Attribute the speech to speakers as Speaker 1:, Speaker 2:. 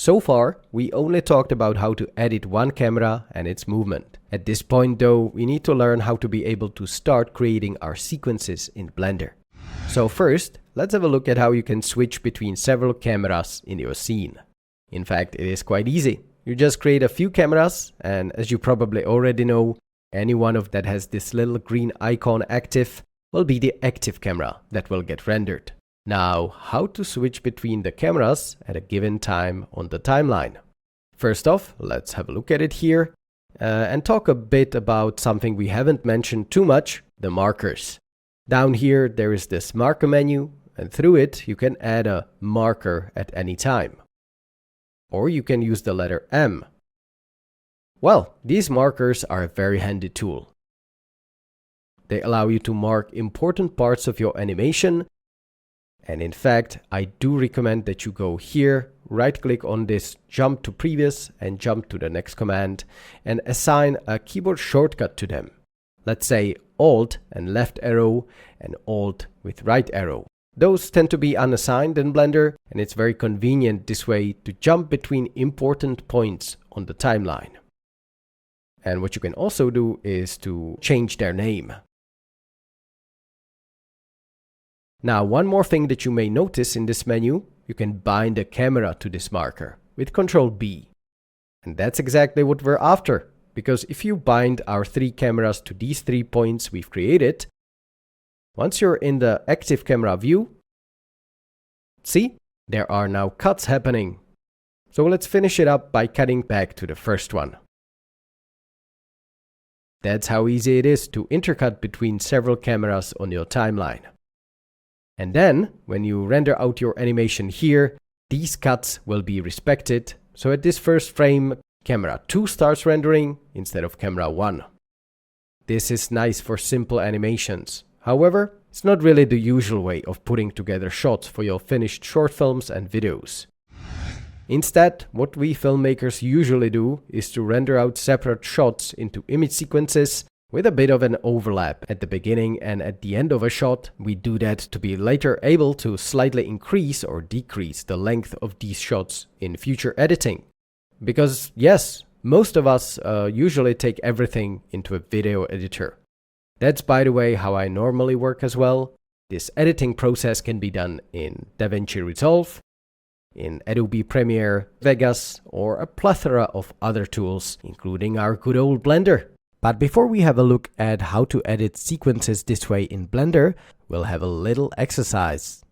Speaker 1: So far, we only talked about how to edit one camera and its movement. At this point though, we need to learn how to be able to start creating our sequences in Blender. So first, let's have a look at how you can switch between several cameras in your scene. In fact, it is quite easy. You just create a few cameras, and as you probably already know, any one of that has this little green icon active will be the active camera that will get rendered. Now, how to switch between the cameras at a given time on the timeline? First off, let's have a look at it here and talk a bit about something we haven't mentioned too much, the markers. Down here there is this marker menu, and through it you can add a marker at any time. Or you can use the letter M. Well, these markers are a very handy tool. They allow you to mark important parts of your animation, and in fact, I do recommend that you go here, right-click on this jump to previous and jump to the next command and assign a keyboard shortcut to them. Let's say Alt and left arrow and Alt with right arrow. Those tend to be unassigned in Blender, and it's very convenient this way to jump between important points on the timeline. And what you can also do is to change their name. Now, one more thing that you may notice in this menu, you can bind a camera to this marker with Ctrl B. And that's exactly what we're after, because if you bind our 3 cameras to these 3 points we've created, once you're in the active camera view, see, there are now cuts happening. So let's finish it up by cutting back to the first one. That's how easy it is to intercut between several cameras on your timeline. And then, when you render out your animation here, these cuts will be respected. So at this first frame, camera 2 starts rendering instead of camera 1. This is nice for simple animations. However, it's not really the usual way of putting together shots for your finished short films and videos. Instead, what we filmmakers usually do is to render out separate shots into image sequences with a bit of an overlap at the beginning and at the end of a shot. We do that to be later able to slightly increase or decrease the length of these shots in future editing. Because yes, most of us usually take everything into a video editor. That's, by the way, how I normally work as well. This editing process can be done in DaVinci Resolve, in Adobe Premiere, Vegas, or a plethora of other tools, including our good old Blender. But before we have a look at how to edit sequences this way in Blender, we'll have a little exercise.